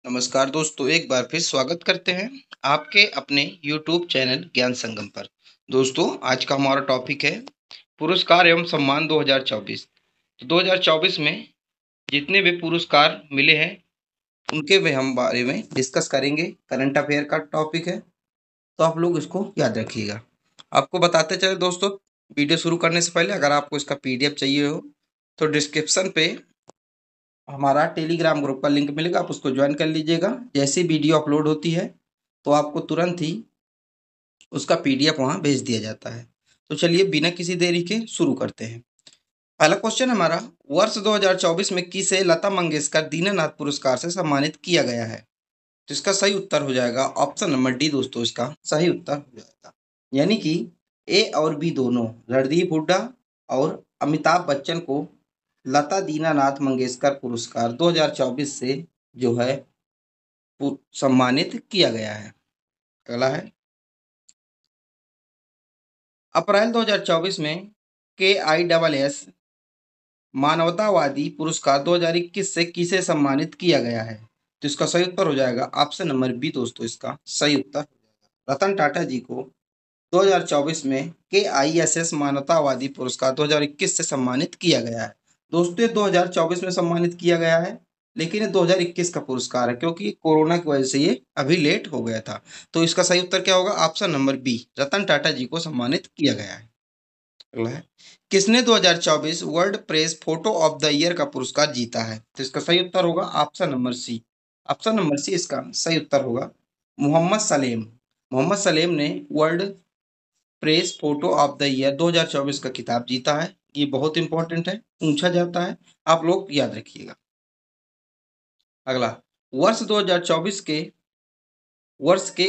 नमस्कार दोस्तों, एक बार फिर स्वागत करते हैं आपके अपने YouTube चैनल ज्ञान संगम पर। दोस्तों, आज का हमारा टॉपिक है पुरस्कार एवं सम्मान 2024। तो 2024 में जितने भी पुरस्कार मिले हैं उनके भी हम बारे में डिस्कस करेंगे। करंट अफेयर का टॉपिक है, तो आप लोग इसको याद रखिएगा। आपको बताते चले दोस्तों, वीडियो शुरू करने से पहले अगर आपको इसका PDF चाहिए हो तो डिस्क्रिप्शन पे हमारा टेलीग्राम ग्रुप का लिंक मिलेगा, आप उसको ज्वाइन कर लीजिएगा। जैसी वीडियो अपलोड होती है तो आपको तुरंत ही उसका PDF वहाँ भेज दिया जाता है। तो चलिए बिना किसी देरी के शुरू करते हैं। पहला क्वेश्चन हमारा, वर्ष 2024 में किसे लता मंगेशकर दीननाथ पुरस्कार से सम्मानित किया गया है? तो इसका सही उत्तर हो जाएगा ऑप्शन नंबर डी दोस्तों, इसका सही उत्तर हो जाएगा। यानी कि ए और बी दोनों, रणदीप हुड्डा और अमिताभ बच्चन को लता दीनानाथ मंगेशकर पुरस्कार 2024 से जो है सम्मानित किया गया है। अगला है, अप्रैल 2024 में KISS मानवतावादी पुरस्कार 2021 से किसे सम्मानित किया गया है? तो इसका सही उत्तर हो जाएगा ऑप्शन नंबर बी दोस्तों, इसका सही उत्तर हो जाएगा। रतन टाटा जी को 2024 में KISS मानवतावादी पुरस्कार 2021 से सम्मानित किया गया है। दोस्तों, ये 2024 में सम्मानित किया गया है, लेकिन ये 2021 का पुरस्कार है क्योंकि कोरोना की वजह से ये अभी लेट हो गया था। तो इसका सही उत्तर क्या होगा? Option number B, Ratan Tata ji को सम्मानित किया गया है। अगला है, किसने 2024 world press photo of the year का पुरस्कार जीता है? तो इसका सही उत्तर होगा option number C. Option number C इसका सही उत्तर होगा। मोहम्मद सलेम, मोहम्मद सलेम ने world press photo of the year 2024 का खिताब जीता है। ये बहुत इंपॉर्टेंट है, पूछा जाता है, आप लोग याद रखिएगा। अगला, वर्ष 2024 के वर्ष के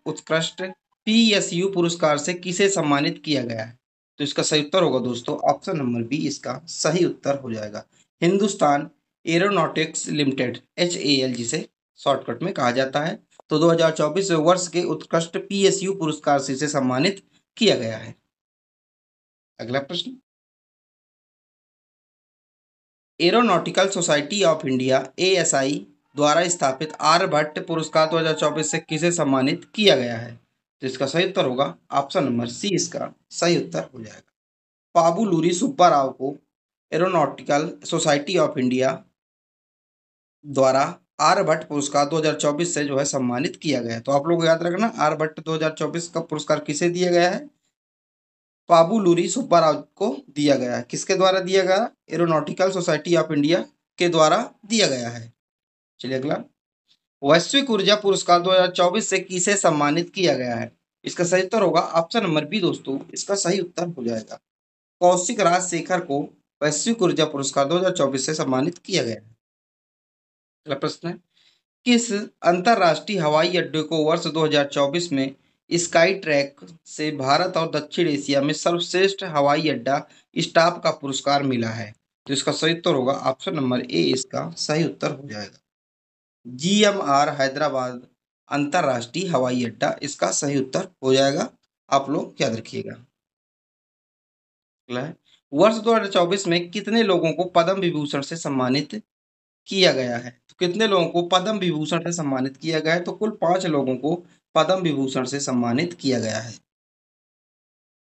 उत्कृष्ट PSU पुरस्कार से किसे सम्मानित किया गया है? तो इसका सही उत्तर होगा दोस्तों ऑप्शन नंबर बी, इसका सही उत्तर हो जाएगा। हिंदुस्तान एरोनॉटिक्स लिमिटेड, HAL जिसे शॉर्टकट में कहा जाता है। तो 2024 वर्ष के उत्कृष्ट PSU पुरस्कार से इसे सम्मानित किया गया है। अगला प्रश्न, aeronautical society of India ASI द्वारा स्थापित आर्यभट्ट पुरस्कार 2024 से किसे सम्मानित किया गया है? तो इसका सही उत्तर होगा ऑप्शन नंबर सी, इसका सही उत्तर हो जाएगा। पाबुलूरी सुब्बा राव को एरोनॉटिकल सोसाइटी ऑफ इंडिया द्वारा आर्यभट्ट पुरस्कार 2024 से जो है सम्मानित किया गया है। तो आप लोग याद रखना, आर्यभट्ट 2024 का पुरस्कार किसे दिया गया है? पाबुलूरी सुब्बा राव को दिया गया है। किसके द्वारा दिया गया? एरोनॉटिकल सोसाइटी ऑफ इंडिया के द्वारा दिया गया है। चलिए अगला, वैश्विक ऊर्जा पुरस्कार 2024 से किसे सम्मानित किया गया है? इसका सही उत्तर होगा ऑप्शन नंबर बी दोस्तों, इसका सही उत्तर हो जाएगा। कौशिक राजशेखर को वैश्विक ऊर्जा पुरस्कार 2024 से सम्मानित किया गया है। अगला प्रश्न है, किस अंतरराष्ट्रीय हवाई अड्डे को वर्ष 2024 में स्काई ट्रैक से भारत और दक्षिण एशिया में सर्वश्रेष्ठ हवाई अड्डा स्टाफ का पुरस्कार मिला है? तो इसका सही उत्तर होगा ऑप्शन नंबर ए, इसका सही उत्तर हो जाएगा। GMR हैदराबाद अंतरराष्ट्रीय हवाई अड्डा, इसका सही उत्तर हो जाएगा। आप लोग याद रखिएगा। अगला है, वर्ष 2024 में कितने लोगों को पद्म विभूषण से सम्मानित किया गया है? तो कितने लोगों को पद्म विभूषण से सम्मानित किया गया है? तो कुल 5 लोगों को पद्म विभूषण से सम्मानित किया गया है।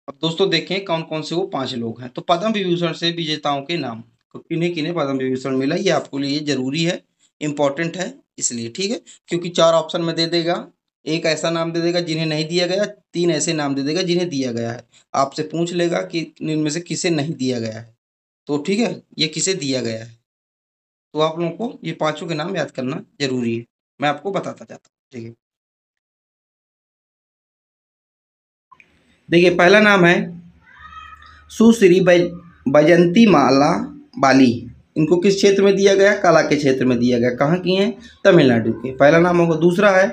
अब दोस्तों देखें कौन कौन से वो 5 लोग हैं। तो पद्म विभूषण से विजेताओं के नाम, तो किन्हें किन्हें पद्म विभूषण मिला, ये आपके लिए जरूरी है, इंपॉर्टेंट है, इसलिए ठीक है, क्योंकि 4 ऑप्शन में दे देगा। एक ऐसा नाम दे देगा जिन्हें नहीं दिया गया, 3 ऐसे नाम दे देगा जिन्हें दिया गया है। आपसे पूछ लेगा कि इनमें से किसे नहीं दिया गया है, तो ठीक है, ये किसे दिया गया है। तो आप लोगों को ये पांचों के नाम याद करना जरूरी है, मैं आपको बताता जाता हूँ। ठीक है, देखिए पहला नाम है सुश्री बैजंती माला बाली। इनको किस क्षेत्र में दिया गया? कला के क्षेत्र में दिया गया। कहाँ की हैं? तमिलनाडु के। पहला नाम होगा। दूसरा है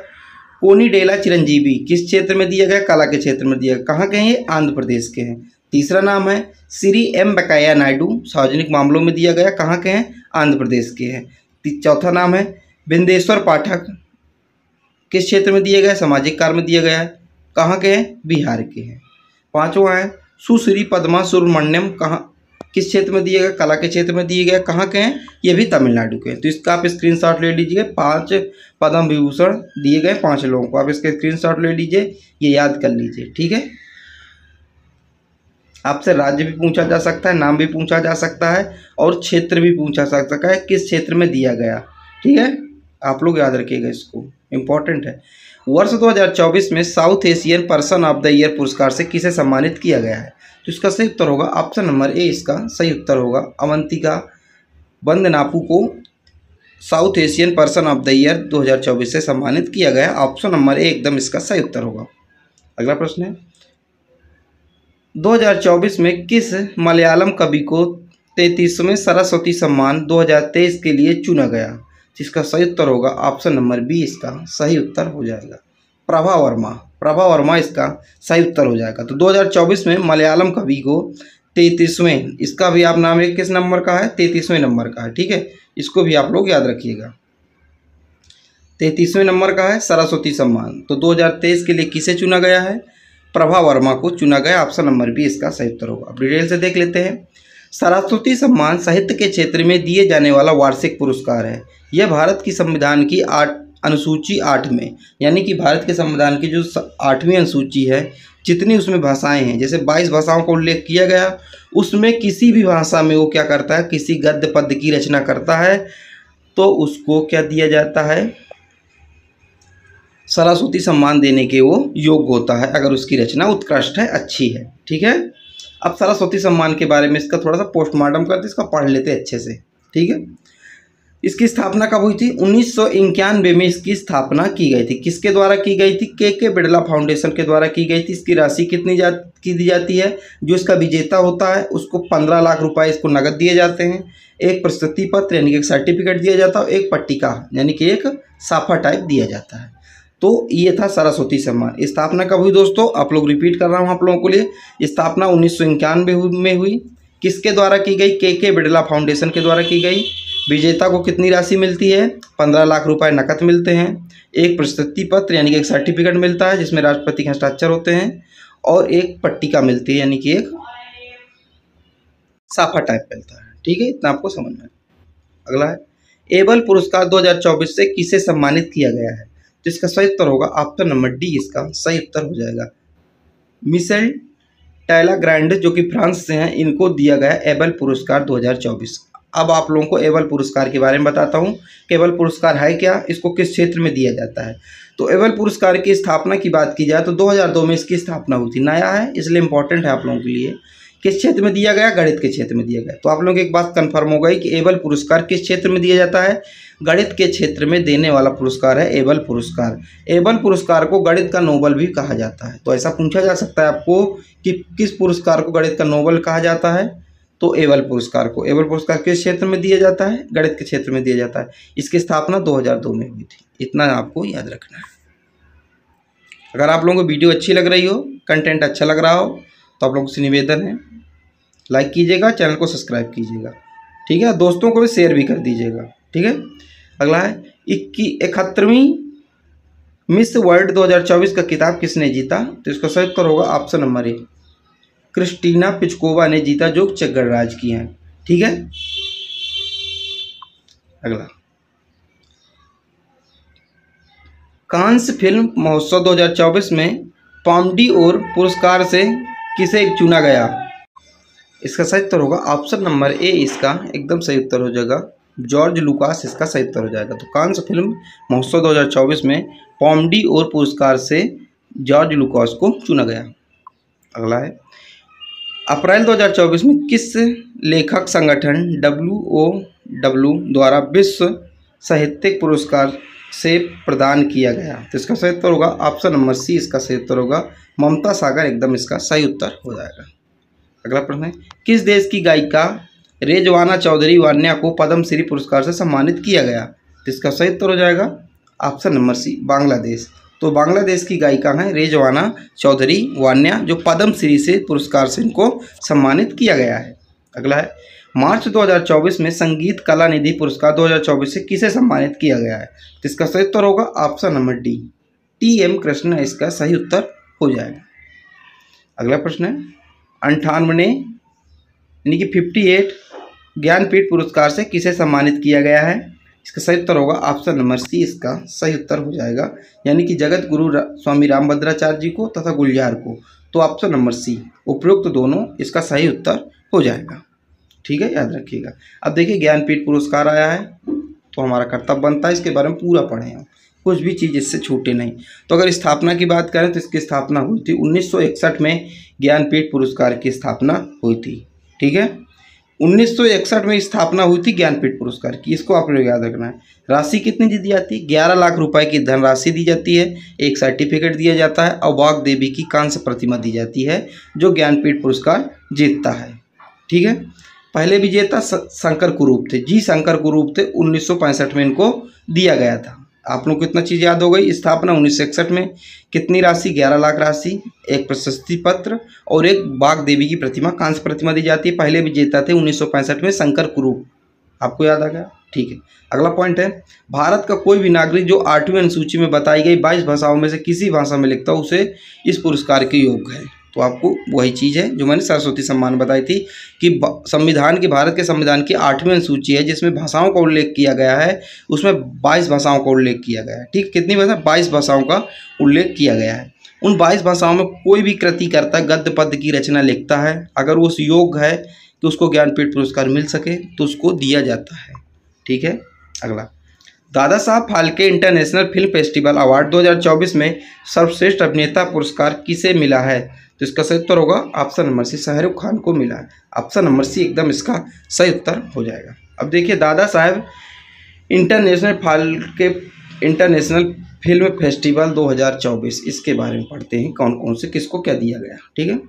कोनिडेला चिरंजीवी, किस क्षेत्र में दिया गया? कला के क्षेत्र में दिया गया। कहाँ के हैं ये? आंध्र प्रदेश के हैं। तीसरा नाम है श्री M वेंकैया नायडू, सार्वजनिक मामलों में दिया गया। कहाँ के हैं? आंध्र प्रदेश के हैं। चौथा नाम है बिंदेश्वर पाठक, किस क्षेत्र में दिया गया? सामाजिक कार्य में दिया गया है। कहाँ के हैं? बिहार के हैं। पांचवा है सुश्री पद्मा सुब्रमण्यम, कहाँ किस क्षेत्र में दिए गए, कला के क्षेत्र में दिए गए, कहाँ के हैं, ये भी तमिलनाडु के हैं। तो इसका आप स्क्रीनशॉट ले लीजिए। 5 पद्म विभूषण दिए गए 5 लोगों को, आप इसके स्क्रीनशॉट ले लीजिए, ये याद कर लीजिए, ठीक है। आपसे राज्य भी पूछा जा सकता है, नाम भी पूछा जा सकता है और क्षेत्र भी पूछा जा सकता है, किस क्षेत्र में दिया गया, ठीक है। आप लोग याद रखिएगा, इसको इम्पोर्टेंट है। वर्ष 2024 में south Asian person of the year पुरस्कार से किसे सम्मानित किया गया है? तो इसका सही उत्तर होगा ऑप्शन नंबर ए, इसका सही उत्तर होगा अवंतिका बंदनापू को south Asian person of the year 2024 से सम्मानित किया गया। ऑप्शन नंबर ए एकदम इसका सही उत्तर होगा। अगला प्रश्न है, 2024 में किस मलयालम कवि को 33वें सरस्वती सम्मान 2023 के लिए चुना गया? जिसका सही उत्तर होगा ऑप्शन नंबर बी, इसका सही उत्तर हो जाएगा प्रभा वर्मा। प्रभा वर्मा इसका सही उत्तर हो जाएगा। तो 2024 में मलयालम कवि को 33वें, इसका भी आप नाम एक किस नंबर का है, 33वें नंबर का है, ठीक है। इसको भी आप लोग याद रखिएगा, 33वें नंबर का है सरस्वती सम्मान। तो 2023 के लिए किसे चुना गया है? प्रभा वर्मा को चुना गया। ऑप्शन नंबर बी इसका सही उत्तर होगा। अब डिटेल से देख लेते हैं। सरस्वती सम्मान साहित्य के क्षेत्र में दिए जाने वाला वार्षिक पुरस्कार है। यह भारत की संविधान की अनुसूची 8 में, यानी कि भारत के संविधान की जो 8वीं अनुसूची है, जितनी उसमें भाषाएं हैं, जैसे 22 भाषाओं का उल्लेख किया गया, उसमें किसी भी भाषा में वो क्या करता है, किसी गद्य पद्य की रचना करता है तो उसको क्या दिया जाता है, सरस्वती सम्मान देने के वो योग्य होता है, अगर उसकी रचना उत्कृष्ट है, अच्छी है, ठीक है। अब सरस्वती सम्मान के बारे में इसका थोड़ा सा पोस्टमार्टम करते, इसका पढ़ लेते अच्छे से, ठीक है। इसकी स्थापना कब हुई थी? 1991 में इसकी स्थापना की गई थी। किसके द्वारा की गई थी? के बिड़ला फाउंडेशन के द्वारा की गई थी। इसकी राशि कितनी दी जाती है? जो इसका विजेता होता है उसको 15 लाख रुपए इसको नगद दिए जाते हैं, एक प्रशस्ति पत्र यानी कि एक सर्टिफिकेट दिया जाता है, एक पट्टिका यानी कि एक साफा टाइप दिया जाता है। तो ये था सरस्वती सम्मान। स्थापना कब हुई दोस्तों? आप लोग रिपीट कर रहा हूँ आप लोगों के लिए। स्थापना 1991 में हुई। किसके द्वारा की गई? के बिड़ला फाउंडेशन के द्वारा की गई। विजेता को कितनी राशि मिलती है? 15 लाख रुपए नकद मिलते हैं, एक प्रशस्ति पत्र यानी कि एक सर्टिफिकेट मिलता है जिसमें राष्ट्रपति के हस्ताक्षर होते हैं, और एक पट्टिका मिलती है यानी कि एक साफा टाइप मिलता है, ठीक है। इतना आपको समझना है। अगला है, एबल पुरस्कार 2024 से किसे सम्मानित किया गया है? तो इसका सही उत्तर होगा ऑप्शन नंबर डी, इसका सही उत्तर हो जाएगा मिशेल टैलाग्रैंड, जो कि फ्रांस से हैं, इनको दिया गया एबल पुरस्कार 2024। अब आप लोगों को एबल पुरस्कार के बारे में बताता हूँ कि एबल पुरस्कार है क्या, इसको किस क्षेत्र में दिया जाता है। तो एबल पुरस्कार की स्थापना की बात की जाए तो 2002 में इसकी स्थापना हुई थी। नया है इसलिए इम्पोर्टेंट है आप लोगों के लिए। किस क्षेत्र में दिया गया? गणित के क्षेत्र में दिया गया। तो आप लोगों की एक बात कंफर्म हो गई कि एबल पुरस्कार किस क्षेत्र में दिया जाता है? गणित के क्षेत्र में देने वाला पुरस्कार है एबल पुरस्कार। एबल पुरस्कार को गणित का नोबल भी कहा जाता है। तो ऐसा पूछा जा सकता है आपको कि किस पुरस्कार को गणित का नोबल कहा जाता है? तो एबल पुरस्कार को। एबल पुरस्कार किस क्षेत्र में दिया जाता है? गणित के क्षेत्र में दिया जाता है। इसकी स्थापना 2002 में हुई थी। इतना आपको याद रखना है। अगर आप लोगों को वीडियो अच्छी लग रही हो, कंटेंट अच्छा लग रहा हो, तो आप लोगों से निवेदन है लाइक कीजिएगा, चैनल को सब्सक्राइब कीजिएगा, ठीक है। दोस्तों को भी शेयर भी कर दीजिएगा, ठीक है। अगला है, 71वीं मिस वर्ल्ड 2024 का खिताब किसने जीता? तो इसका सही उत्तर होगा ऑप्शन नंबर ए, क्रिस्टीना पिचकोवा ने जीता, जो चेक गणराज्य की हैं, ठीक है। अगला, कांस फिल्म महोत्सव 2024 में पामडी और पुरस्कार से किसे चुना गया? इसका सही उत्तर होगा ऑप्शन नंबर ए, इसका एकदम सही उत्तर हो जाएगा जॉर्ज लुकास, इसका सही उत्तर हो जाएगा। तो कांस फिल्म महोत्सव 2024 में पामडी और पुरस्कार से जॉर्ज लुकास को चुना गया। अगला है, अप्रैल 2024 में किस लेखक संगठन WOW द्वारा विश्व साहित्यिक पुरस्कार से प्रदान किया गया? तो इसका सही उत्तर होगा ऑप्शन नंबर सी, इसका सही उत्तर होगा ममता सागर, एकदम इसका सही उत्तर हो जाएगा। अगला प्रश्न है, किस देश की गायिका रेजवाना चौधरी वान्या को पद्म श्री पुरस्कार से सम्मानित किया गया? तो इसका सही उत्तर हो जाएगा ऑप्शन नंबर सी, बांग्लादेश। तो बांग्लादेश की गायिका हैं रेजवाना चौधरी वान्या, जो पद्म श्री से पुरस्कार से इनको सम्मानित किया गया है। अगला है, मार्च 2024 में संगीत कला निधि पुरस्कार 2024 से किसे सम्मानित किया गया है? तो इसका सही उत्तर होगा option number D, TM Krishna, इसका सही उत्तर हो जाएगा। अगला प्रश्न है, 98वें यानी कि 58 ज्ञानपीठ पुरस्कार से किसे सम्मानित किया गया है? इसका सही उत्तर होगा ऑप्शन नंबर सी, इसका सही उत्तर हो जाएगा, यानी कि जगत गुरु स्वामी रामभद्राचार्य जी को तथा गुलजार को। तो ऑप्शन नंबर सी उपरोक्त दोनों इसका सही उत्तर हो जाएगा। ठीक है, याद रखिएगा। अब देखिए ज्ञानपीठ पुरस्कार आया है तो हमारा कर्तव्य बनता है इसके बारे में पूरा पढ़ें हम, कुछ भी चीज़ इससे छूटे नहीं। तो अगर स्थापना की बात करें तो इसकी स्थापना हुई थी 1961 में ज्ञानपीठ पुरस्कार की स्थापना हुई थी। ठीक है, 1961 में स्थापना हुई थी ज्ञानपीठ पुरस्कार की, इसको आप लोग याद रखना है। राशि कितनी दी जाती है? 11 लाख रुपए की धनराशि दी जाती है, एक सर्टिफिकेट दिया जाता है और वाग देवी की कांस्य प्रतिमा दी जाती है जो ज्ञानपीठ पुरस्कार जीतता है। ठीक है, पहले विजेता शंकर कुरूप थे, जी शंकर कुरूप थे, 1965 में इनको दिया गया था। आप लोग को इतना चीज़ याद हो गई। स्थापना 1961 में, कितनी राशि? 11 लाख राशि, एक प्रशस्ति पत्र और एक बाग देवी की प्रतिमा, कांस्य प्रतिमा दी जाती है। पहले विजेता थे 1965 में शंकर कुरूप, आपको याद आ गया। ठीक है, अगला पॉइंट है, भारत का कोई भी नागरिक जो 8वीं अनुसूची में बताई गई 22 भाषाओं में से किसी भाषा में लिखता हो उसे इस पुरस्कार के योग्य है। तो आपको वही चीज़ है जो मैंने सरस्वती सम्मान बताई थी कि संविधान की, भारत के संविधान की 8वीं अनुसूची है जिसमें भाषाओं का उल्लेख किया गया है, उसमें 22 भाषाओं का उल्लेख किया गया है। ठीक, कितनी भाषा? 22 भाषाओं का उल्लेख किया गया है। उन 22 भाषाओं में कोई भी कृतिकर्ता गद्य पद्य की रचना लिखता है, अगर वो उस योग्य है कि उसको ज्ञानपीठ पुरस्कार मिल सके तो उसको दिया जाता है। ठीक है, अगला, Dada Saheb Phalke international film festival award 2024 में सर्वश्रेष्ठ अभिनेता पुरस्कार किसे मिला है? तो इसका सही उत्तर होगा option number C, Shahrukh Khan को मिला है। ऑप्शन नंबर सी एकदम इसका सही उत्तर हो जाएगा। अब देखिए Dada Saheb international Phalke international film festival 2024, इसके बारे में पढ़ते हैं कौन कौन से, किसको क्या दिया गया। ठीक है,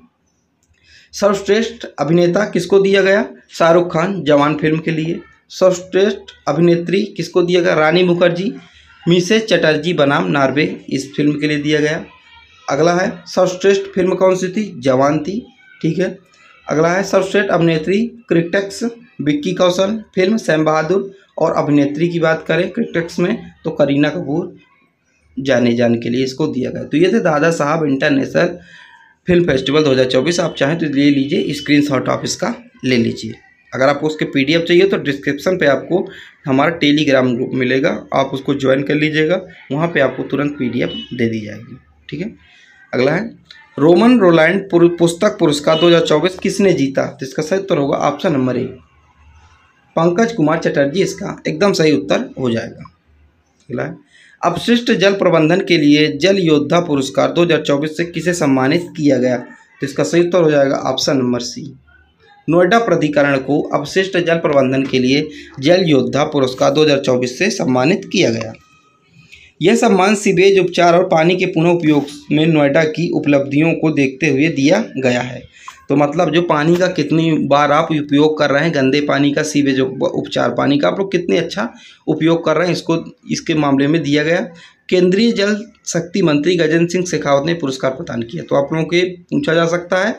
सर्वश्रेष्ठ अभिनेता किसको दिया गया? शाहरुख खान, जवान फिल्म के लिए। सर्वश्रेष्ठ अभिनेत्री किसको दिया गया? रानी मुखर्जी, मिसेस चटर्जी बनाम नॉर्वे, इस फिल्म के लिए दिया गया। अगला है सर्वश्रेष्ठ फिल्म कौन सी थी? जवान थी। ठीक है, अगला है सर्वश्रेष्ठ अभिनेत्री cricketers, Vicky Kaushal, film Sam बहादुर। और अभिनेत्री की बात करें क्रिकेटर्स में तो करीना कपूर, जाने जान के लिए इसको दिया गया। तो ये थे Dada Saheb international film festival 2024। आप चाहें तो ले लीजिए, स्क्रीनशॉट आप इसका ले लीजिए। अगर आपको उसके PDF चाहिए तो डिस्क्रिप्शन पे आपको हमारा टेलीग्राम ग्रुप मिलेगा, आप उसको ज्वाइन कर लीजिएगा, वहाँ पे आपको तुरंत PDF दे दी जाएगी। ठीक है, अगला है रोमन रोलैंड पुस्तक पुरस्कार 2024 किसने जीता? तो इसका सही उत्तर होगा ऑप्शन नंबर ए, पंकज कुमार चटर्जी, इसका एकदम सही उत्तर हो जाएगा। अगला है अपशिष्ट जल प्रबंधन के लिए जल योद्धा पुरस्कार 2024 से किसे सम्मानित किया गया? तो इसका सही उत्तर हो जाएगा ऑप्शन नंबर सी, नोएडा प्राधिकरण को अपशिष्ट जल प्रबंधन के लिए जल योद्धा पुरस्कार 2024 से सम्मानित किया गया। यह सम्मान सीवेज उपचार और पानी के पुनः उपयोग में नोएडा की उपलब्धियों को देखते हुए दिया गया है। तो मतलब जो पानी का कितनी बार आप उपयोग कर रहे हैं, गंदे पानी का, सीवेज उपचार पानी का आप लोग कितने अच्छा उपयोग कर रहे हैं, इसको इसके मामले में दिया गया। केंद्रीय जल शक्ति मंत्री गजेंद्र सिंह शेखावत ने पुरस्कार प्रदान किया। तो आप लोगों के पूछा जा सकता है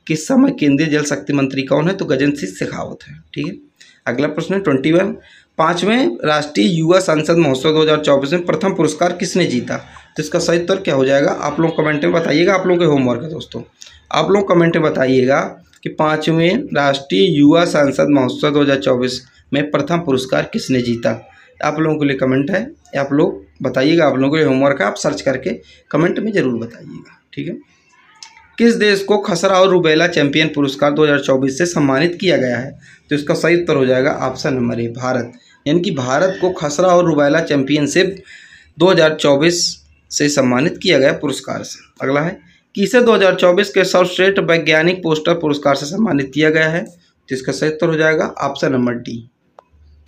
कि इस समय केंद्रीय जल शक्ति मंत्री कौन है? तो गजेंद्र सिंह शेखावत है। ठीक है, अगला प्रश्न है 21, 5वें राष्ट्रीय युवा संसद महोत्सव 2024 में प्रथम पुरस्कार किसने जीता? तो इसका सही उत्तर क्या हो जाएगा? आप लोग कमेंट में बताइएगा, आप लोगों के होमवर्क है दोस्तों, आप लोग कमेंट में बताइएगा कि 5वें राष्ट्रीय युवा संसद महोत्सव 2024 में प्रथम पुरस्कार किसने जीता। आप लोगों के लिए कमेंट है, आप लोग बताइएगा, आप लोगों के लिए होमवर्क है, आप सर्च करके कमेंट में ज़रूर बताइएगा। ठीक है, किस देश को खसरा और रूबेला चैंपियन पुरस्कार 2024 से सम्मानित किया गया है? तो इसका सही उत्तर हो जाएगा ऑप्शन नंबर ए, भारत। यानी कि भारत को खसरा और रूबेला चैंपियनशिप 2024 से सम्मानित किया गया पुरस्कार से। अगला है किसे 2024 के सर्वश्रेष्ठ वैज्ञानिक पोस्टर पुरस्कार से सम्मानित किया गया है? तो इसका सही उत्तर हो जाएगा option number D,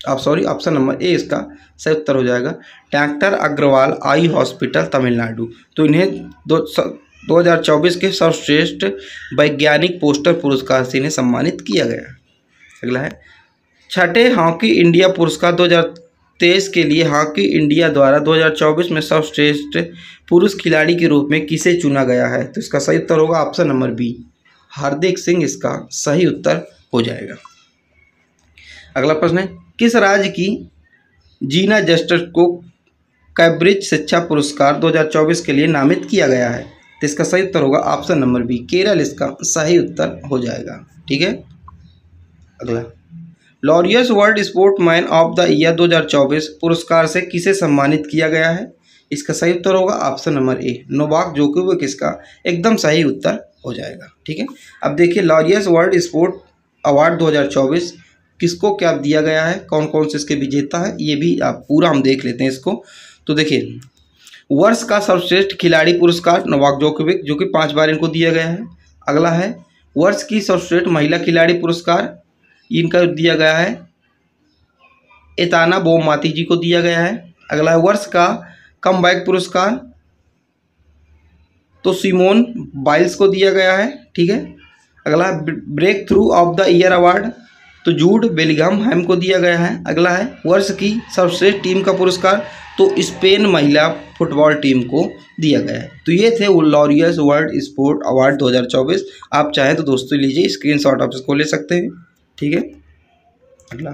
option number A इसका सही उत्तर हो जाएगा, doctor Agarwal eye hospital Tamil Nadu. तो इन्हें 2024 के सर्वश्रेष्ठ वैज्ञानिक पोस्टर पुरस्कार से इन्हें सम्मानित किया गया। अगला है छठे हॉकी इंडिया पुरस्कार 2023 के लिए हॉकी इंडिया द्वारा 2024 में सर्वश्रेष्ठ पुरुष खिलाड़ी के रूप में किसे चुना गया है? तो इसका सही उत्तर होगा ऑप्शन नंबर बी, हार्दिक सिंह, इसका सही उत्तर हो जाएगा। अगला प्रश्न है किस राज्य की जीना जस्टर को कैम्ब्रिज शिक्षा पुरस्कार 2024 के लिए नामित किया गया है? तो इसका सही उत्तर होगा ऑप्शन नंबर बी, केरल, इसका सही उत्तर हो जाएगा। ठीक है, अगला, Laureus world sportsman of the year 2024 पुरस्कार से किसे सम्मानित किया गया है? इसका सही उत्तर होगा ऑप्शन नंबर ए, नोवाक जोकोविक इसका एकदम सही उत्तर हो जाएगा। ठीक है, अब देखिए लॉरियस वर्ल्ड स्पोर्ट अवार्ड 2024 किसको क्या दिया गया है, कौन कौन से इसके विजेता है, ये भी आप पूरा हम देख लेते हैं इसको। तो देखिए, वर्ष का सर्वश्रेष्ठ खिलाड़ी पुरस्कार नोवाक जोकोविक, जो कि 5 बार इनको दिया गया है। अगला है वर्ष की सर्वश्रेष्ठ महिला खिलाड़ी पुरस्कार, इनका दिया गया है एताना बोममाती जी को दिया गया है। अगला है वर्ष का कमबैक पुरस्कार, तो सिमोन बाइल्स को दिया गया है। ठीक है, अगला है breakthrough of the year award, तो जूड बेलिंघम को दिया गया है। अगला है वर्ष की सर्वश्रेष्ठ टीम का पुरस्कार, तो स्पेन महिला फुटबॉल टीम को दिया गया है। तो ये थे लॉरियस वर्ल्ड स्पोर्ट अवार्ड 2024। आप चाहें तो दोस्तों लीजिए स्क्रीनशॉट आप इसको ले सकते हैं। ठीक है, अगला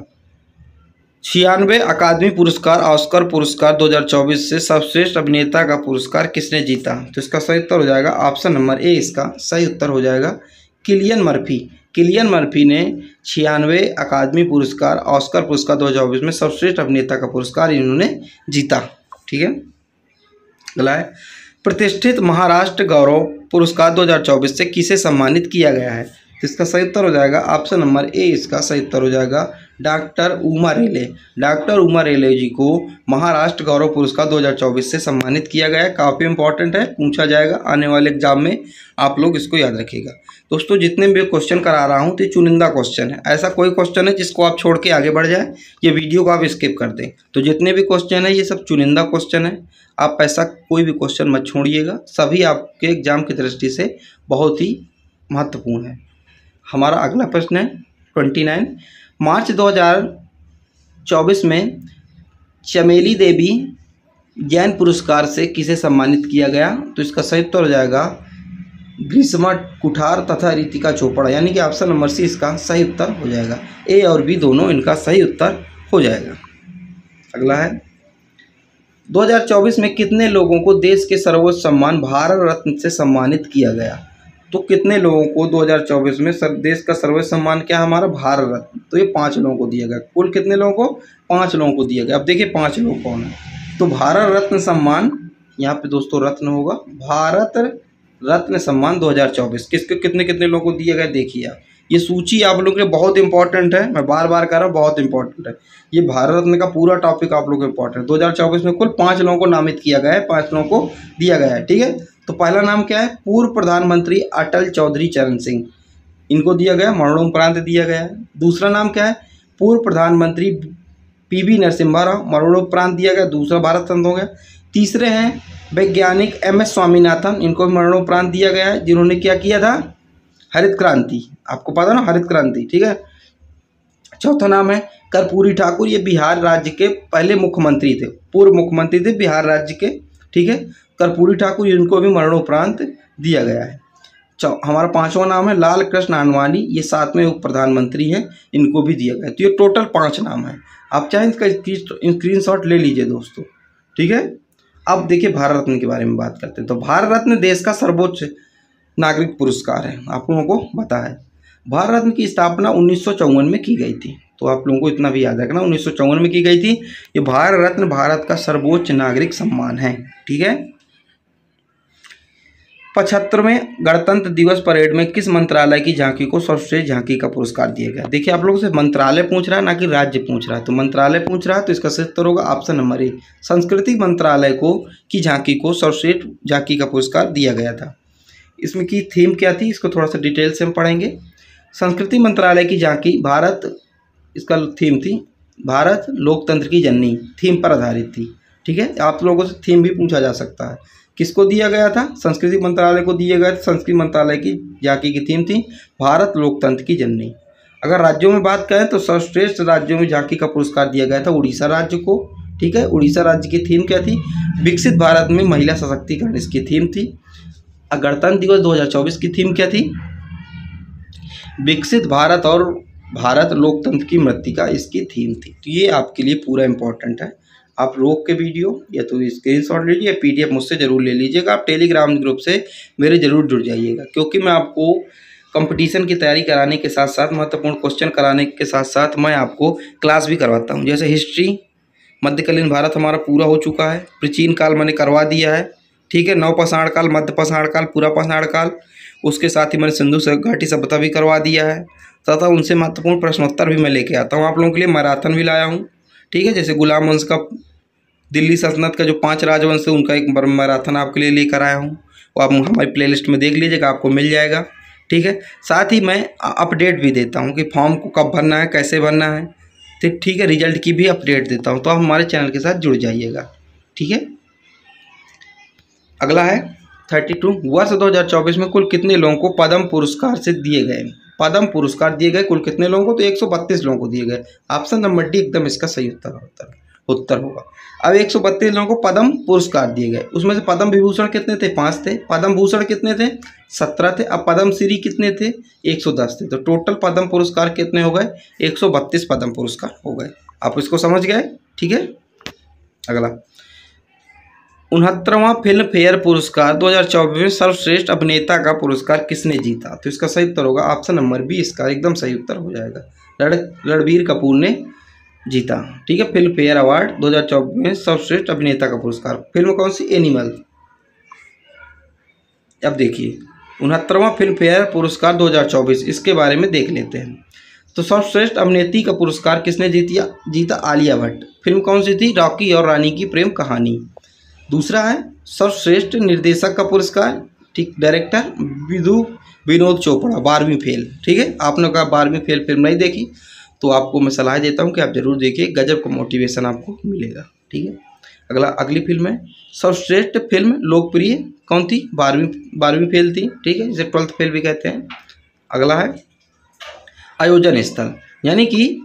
96 अकादमी पुरस्कार ऑस्कर पुरस्कार 2024 से सर्वश्रेष्ठ अभिनेता का पुरस्कार किसने जीता? तो इसका सही उत्तर हो जाएगा ऑप्शन नंबर ए, इसका सही उत्तर हो जाएगा किलियन मर्फी। किलियन मर्फी ने 96 अकादमी पुरस्कार ऑस्कर पुरस्कार 2024 में सर्वश्रेष्ठ अभिनेता का पुरस्कार इन्होंने जीता। ठीक है, अगला है प्रतिष्ठित महाराष्ट्र गौरव पुरस्कार 2024 से किसे सम्मानित किया गया है? तो इसका सही उत्तर हो जाएगा ऑप्शन नंबर ए, इसका सही उत्तर हो जाएगा डॉक्टर उमा रेले। डॉक्टर उमा रेले जी को महाराष्ट्र गौरव पुरस्कार 2024 से सम्मानित किया गया है। काफ़ी इंपॉर्टेंट है, पूछा जाएगा आने वाले एग्जाम में, आप लोग इसको याद रखिएगा। दोस्तों जितने भी क्वेश्चन करा रहा हूँ तो चुनिंदा क्वेश्चन है, ऐसा कोई क्वेश्चन है जिसको आप छोड़ के आगे बढ़ जाए, ये वीडियो को आप स्किप कर दें। तो जितने भी क्वेश्चन है ये सब चुनिंदा क्वेश्चन है, आप ऐसा कोई भी क्वेश्चन मत छोड़िएगा, सभी आपके एग्जाम की दृष्टि से बहुत ही महत्वपूर्ण है। हमारा अगला प्रश्न है 29, मार्च 2024 में चमेली देवी जैन पुरस्कार से किसे सम्मानित किया गया? तो इसका सही उत्तर हो जाएगा ग्रीष्मा कुठार तथा रितिका चोपड़ा, यानी कि ऑप्शन नंबर सी इसका सही उत्तर हो जाएगा। ए और बी दोनों इनका सही उत्तर हो जाएगा। अगला है 2024 में कितने लोगों को देश के सर्वोच्च सम्मान भारत रत्न से सम्मानित किया गया? तो कितने लोगों को 2024 में देश का सर्वोच्च सम्मान क्या है हमारा? भारत रत्न। तो ये 5 लोगों को दिया गया। कुल कितने लोगों को? 5 लोगों को दिया गया। अब देखिए 5 लोग कौन है। तो भारत रत्न सम्मान, यहाँ पे दोस्तों रत्न होगा, भारत रत्न सम्मान 2024 किसके कितने कितने लोगों को दिया गया देखिए आप। ये सूची आप लोगों के लिए बहुत इंपॉर्टेंट है, मैं बार बार कह रहा हूँ बहुत इंपॉर्टेंट है। ये भारत रत्न का पूरा टॉपिक आप लोगों को इंपॉर्टेंट है। 2024 में कुल 5 लोगों को नामित किया गया है, 5 लोगों को दिया गया है। ठीक है, तो पहला नाम क्या है? पूर्व प्रधानमंत्री अटल चौधरी चरण सिंह, इनको दिया गया, मरणोपरांत दिया गया है। दूसरा नाम क्या है? पूर्व प्रधानमंत्री पीवी नरसिम्हा राव, मरणोपरांत दिया गया, दूसरा भारत रत्न हो गया। तीसरे हैं वैज्ञानिक MS स्वामीनाथन, इनको मरणोपरांत दिया गया है, जिन्होंने क्या किया था? हरित क्रांति, आपको पता ना हरित क्रांति। ठीक है, चौथा नाम है कर्पूरी ठाकुर, ये बिहार राज्य के पहले मुख्यमंत्री थे, पूर्व मुख्यमंत्री थे बिहार राज्य के। ठीक है, कर्पूरी ठाकुर, इनको भी मरणोपरांत दिया गया है। हमारा 5वां नाम है लाल कृष्ण आडवाणी, ये 7वें उप प्रधानमंत्री हैं, इनको भी दिया गया है। तो ये टोटल 5 नाम है। आप चाहें इसका स्क्रीनशॉट ले लीजिए दोस्तों। ठीक है, अब देखिए भारत रत्न के बारे में बात करते हैं। तो भारत रत्न देश का सर्वोच्च नागरिक पुरस्कार है, आप लोगों को पता है। भारत रत्न की स्थापना 1954 में की गई थी, तो आप लोगों को इतना भी याद रखना 1954 में की गई थी। ये भारत रत्न भारत का सर्वोच्च नागरिक सम्मान है। ठीक है, 75वें गणतंत्र दिवस परेड में किस मंत्रालय की झांकी को सर्वश्रेष्ठ झांकी का पुरस्कार दिया गया? देखिए आप लोगों से मंत्रालय पूछ रहा है ना कि राज्य पूछ रहा है। तो मंत्रालय पूछ रहा है तो इसका सही उत्तर होगा ऑप्शन नंबर ए, संस्कृति मंत्रालय को की झांकी को सर्वश्रेष्ठ झांकी का पुरस्कार दिया गया था। इसमें की थीम क्या थी, इसको थोड़ा सा डिटेल से हम पढ़ेंगे। संस्कृति मंत्रालय की झांकी भारत, इसका थीम थी भारत लोकतंत्र की जननी, थीम पर आधारित थी। ठीक है, आप लोगों से थीम भी पूछा जा सकता है। किसको दिया गया था? संस्कृति मंत्रालय को दिया गया था। संस्कृति मंत्रालय की झांकी की थीम थी भारत लोकतंत्र की जननी। अगर राज्यों में बात करें तो सर्वश्रेष्ठ राज्यों में झांकी का पुरस्कार दिया गया था उड़ीसा राज्य को। ठीक है, उड़ीसा राज्य की थीम क्या थी? विकसित भारत में महिला सशक्तिकरण, इसकी थीम थी। गणतंत्र दिवस 2024 की थीम क्या थी? विकसित भारत और भारत लोकतंत्र की मृतिका, इसकी थीम थी। तो ये आपके लिए पूरा इंपॉर्टेंट है। आप रोक के वीडियो या तो स्क्रीनशॉट ले लीजिए, PDF मुझसे ज़रूर ले लीजिएगा। आप टेलीग्राम ग्रुप से मेरे ज़रूर जुड़ जाइएगा, क्योंकि मैं आपको कंपटीशन की तैयारी कराने के साथ साथ, महत्वपूर्ण क्वेश्चन कराने के साथ साथ मैं आपको क्लास भी करवाता हूँ। जैसे हिस्ट्री, मध्यकालीन भारत हमारा पूरा हो चुका है, प्राचीन काल मैंने करवा दिया है, ठीक है, नवपाषाण काल, मध्य पाषाण काल, पूरा पाषाण काल, उसके साथ ही मैंने सिंधु घाटी सभ्यता भी करवा दिया है, तथा उनसे महत्वपूर्ण प्रश्नोत्तर भी मैं लेके आता हूँ। आप लोगों के लिए मैराथन भी लाया हूँ, ठीक है, जैसे गुलाम वंश का, दिल्ली सल्तनत का जो 5 राजवंश है उनका एक मैराथन आपके लिए लेकर आया हूँ, वो आप हमारी प्लेलिस्ट में देख लीजिएगा, आपको मिल जाएगा, ठीक है। साथ ही मैं अपडेट भी देता हूँ कि फॉर्म को कब भरना है, कैसे भरना है, ठीक है, रिजल्ट की भी अपडेट देता हूँ, तो आप हमारे चैनल के साथ जुड़ जाइएगा, ठीक है। अगला है 32, वर्ष 2024 में कुल कितने लोगों को पद्म पुरस्कार से दिए गए? पद्म पुरस्कार दिए गए कुल कितने लोगों को? तो 132 लोगों को दिए गए। ऑप्शन नंबर डी एकदम इसका सही उत्तर होगा। अब 132 लोगों को पद्म पुरस्कार दिए गए, उसमें से पद्म विभूषण कितने थे? 5 थे। पद्म भूषण कितने थे? 17 थे। अब पद्म श्री कितने थे? 110 थे। तो टोटल पद्म पुरस्कार कितने हो गए? 132 पद्म पुरस्कार हो गए। आप इसको समझ गए, ठीक है। अगला 69वां फिल्म फेयर पुरस्कार 2024 में सर्वश्रेष्ठ अभिनेता का पुरस्कार किसने जीता? तो इसका सही उत्तर होगा ऑप्शन नंबर बी, इसका एकदम सही उत्तर हो जाएगा। रणबीर कपूर ने जीता, ठीक है, फिल्म फेयर अवार्ड 2024 में सर्वश्रेष्ठ अभिनेता का पुरस्कार। फिल्म कौन सी? एनिमल। अब देखिए 69वां फिल्म फेयर पुरस्कार 2024, इसके बारे में देख लेते हैं। तो सर्वश्रेष्ठ अभिनेत्री का पुरस्कार किसने जीता? आलिया भट्ट। फिल्म कौन सी थी? रॉकी और रानी की प्रेम कहानी। दूसरा है सर्वश्रेष्ठ निर्देशक का पुरस्कार, ठीक, डायरेक्टर विनोद चोपड़ा, 12वीं फेल, ठीक है। आपने कहा 12वीं फेल फिल्म नहीं देखी, तो आपको मैं सलाह देता हूं कि आप जरूर देखिए, गजब का मोटिवेशन आपको मिलेगा, ठीक है। अगली फिल्म है सर्वश्रेष्ठ फिल्म लोकप्रिय, कौन थी? 12वीं फेल थी, ठीक है, जिसे 12th फेल भी कहते हैं। अगला है आयोजन स्थल, यानी कि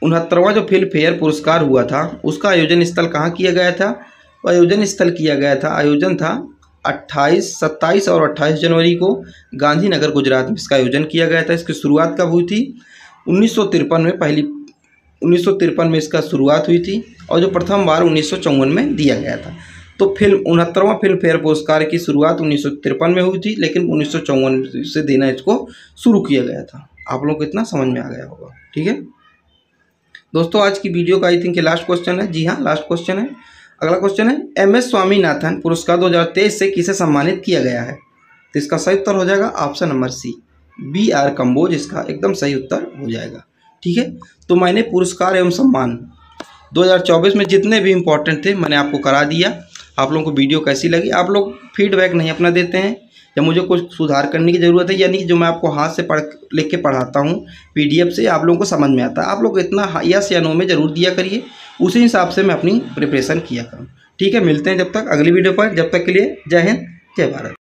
69वां जो फिल्म फेयर पुरस्कार हुआ था उसका आयोजन स्थल कहाँ किया गया था? आयोजन स्थल किया गया था, आयोजन था 27 और 28 जनवरी को गांधीनगर गुजरात में इसका आयोजन किया गया था। इसकी शुरुआत कब हुई थी? 1953 में इसका शुरुआत हुई थी, और जो प्रथम बार 1954 में दिया गया था। तो फिल्म 69वां फिल्म फेयर पुरस्कार की शुरुआत 1953 में हुई थी, लेकिन 1954 से देना इसको शुरू किया गया था। आप लोगों को इतना समझ में आ गया होगा, ठीक है दोस्तों। आज की वीडियो का आई थिंक लास्ट क्वेश्चन है, जी हाँ लास्ट क्वेश्चन है। अगला क्वेश्चन है MS स्वामीनाथन पुरस्कार 2023 से किसे सम्मानित किया गया है? तो इसका सही उत्तर हो जाएगा option number C, BR Kamboj, इसका एकदम सही उत्तर हो जाएगा, ठीक है। तो मैंने पुरस्कार एवं सम्मान 2024 में जितने भी इम्पोर्टेंट थे मैंने आपको करा दिया। आप लोगों को वीडियो कैसी लगी? आप लोग फीडबैक नहीं अपना देते हैं, या मुझे कुछ सुधार करने की ज़रूरत है, यानी कि जो मैं आपको हाथ से लिख के पढ़ाता हूँ PDF से, आप लोगों को समझ में आता है। आप लोग इतना यस या नो में ज़रूर दिया करिए, उसी हिसाब से मैं अपनी प्रिपरेशन किया करूँ, ठीक है। मिलते हैं जब तक अगली वीडियो पर, जब तक के लिए जय हिंद, जय भारत।